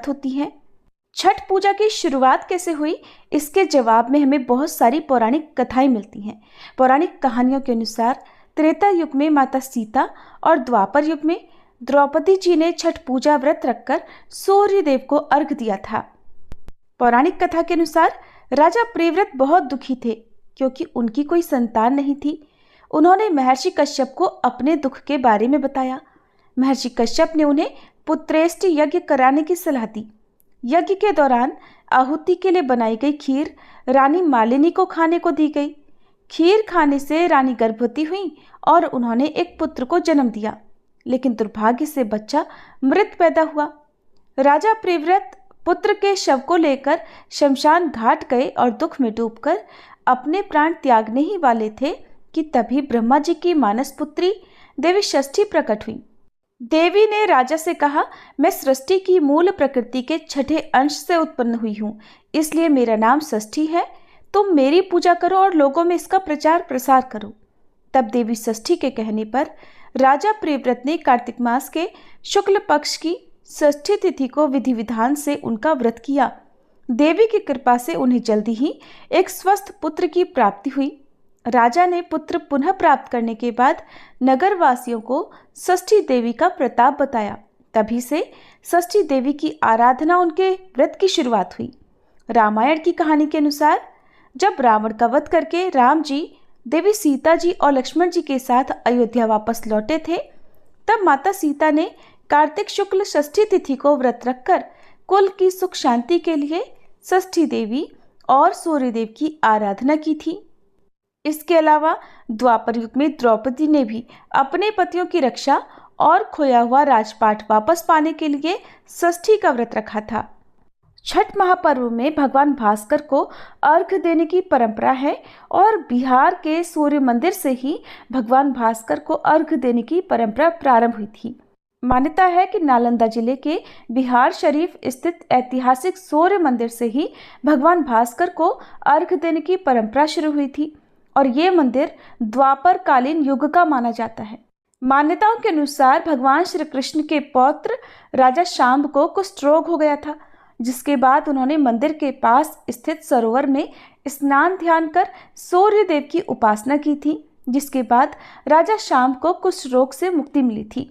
होती हैं। छठ पूजा की शुरुआत कैसे हुई, इसके जवाब में हमें बहुत सारी पौराणिक कथाएं मिलती हैं। पौराणिक कहानियों के अनुसार त्रेता युग में माता सीता और द्वापर युग में द्रौपदी जी ने छठ पूजा व्रत रखकर सूर्य देव को अर्घ दिया था। पौराणिक कथा के अनुसार राजा प्रियव्रत बहुत दुखी थे क्योंकि उनकी कोई संतान नहीं थी। उन्होंने महर्षि कश्यप को अपने दुख के बारे में बताया। महर्षि कश्यप ने उन्हें पुत्रेष्टि यज्ञ कराने की सलाह दी। यज्ञ के दौरान आहुति के लिए बनाई गई खीर रानी मालिनी को खाने को दी गई। खीर खाने से रानी गर्भवती हुई और उन्होंने एक पुत्र को जन्म दिया, लेकिन दुर्भाग्य से बच्चा मृत पैदा हुआ। राजा प्रियव्रत पुत्र के शव को लेकर शमशान घाट गए और दुख में डूबकर अपने प्राण त्यागने ही वाले थे कि तभी ब्रह्मा जी की मानस पुत्री देवी षष्ठी प्रकट हुई। देवी ने राजा से कहा, मैं सृष्टि की मूल प्रकृति के छठे अंश से उत्पन्न हुई हूँ, इसलिए मेरा नाम षष्ठी है। तुम मेरी पूजा करो और लोगों में इसका प्रचार प्रसार करो। तब देवी षष्ठी के कहने पर राजा प्रियव्रत ने कार्तिक मास के शुक्ल पक्ष की षष्ठी तिथि को विधि विधान से उनका व्रत किया। देवी की कृपा से उन्हें जल्दी ही एक स्वस्थ पुत्र की प्राप्ति हुई। राजा ने पुत्र पुनः प्राप्त करने के बाद नगर वासियों को षष्ठी देवी का प्रताप बताया। तभी से षष्ठी देवी की आराधना उनके व्रत की शुरुआत हुई। रामायण की कहानी के अनुसार जब रावण का वध करके राम जी, देवी सीता जी और लक्ष्मण जी के साथ अयोध्या वापस लौटे थे, तब माता सीता ने कार्तिक शुक्ल षष्ठी तिथि को व्रत रखकर कुल की सुख शांति के लिए षष्ठी देवी और सूर्यदेव की आराधना की थी। इसके अलावा द्वापर युग में द्रौपदी ने भी अपने पतियों की रक्षा और खोया हुआ राजपाट वापस पाने के लिए षष्ठी का व्रत रखा था। छठ महापर्व में भगवान भास्कर को अर्घ देने की परंपरा है और बिहार के सूर्य मंदिर से ही भगवान भास्कर को अर्घ देने की परंपरा प्रारंभ हुई थी। मान्यता है कि नालंदा जिले के बिहार शरीफ स्थित ऐतिहासिक सूर्य मंदिर से ही भगवान भास्कर को अर्घ देने की परंपरा शुरू हुई थी और ये मंदिर द्वापर कालीन युग का माना जाता है। मान्यताओं के अनुसार भगवान श्री कृष्ण के पौत्र राजा शांब को कुष्ठ रोग हो गया था, जिसके बाद उन्होंने मंदिर के पास स्थित सरोवर में स्नान ध्यान कर सूर्य देव की उपासना की थी, जिसके बाद राजा शांब को कुष्ठ रोग से मुक्ति मिली थी।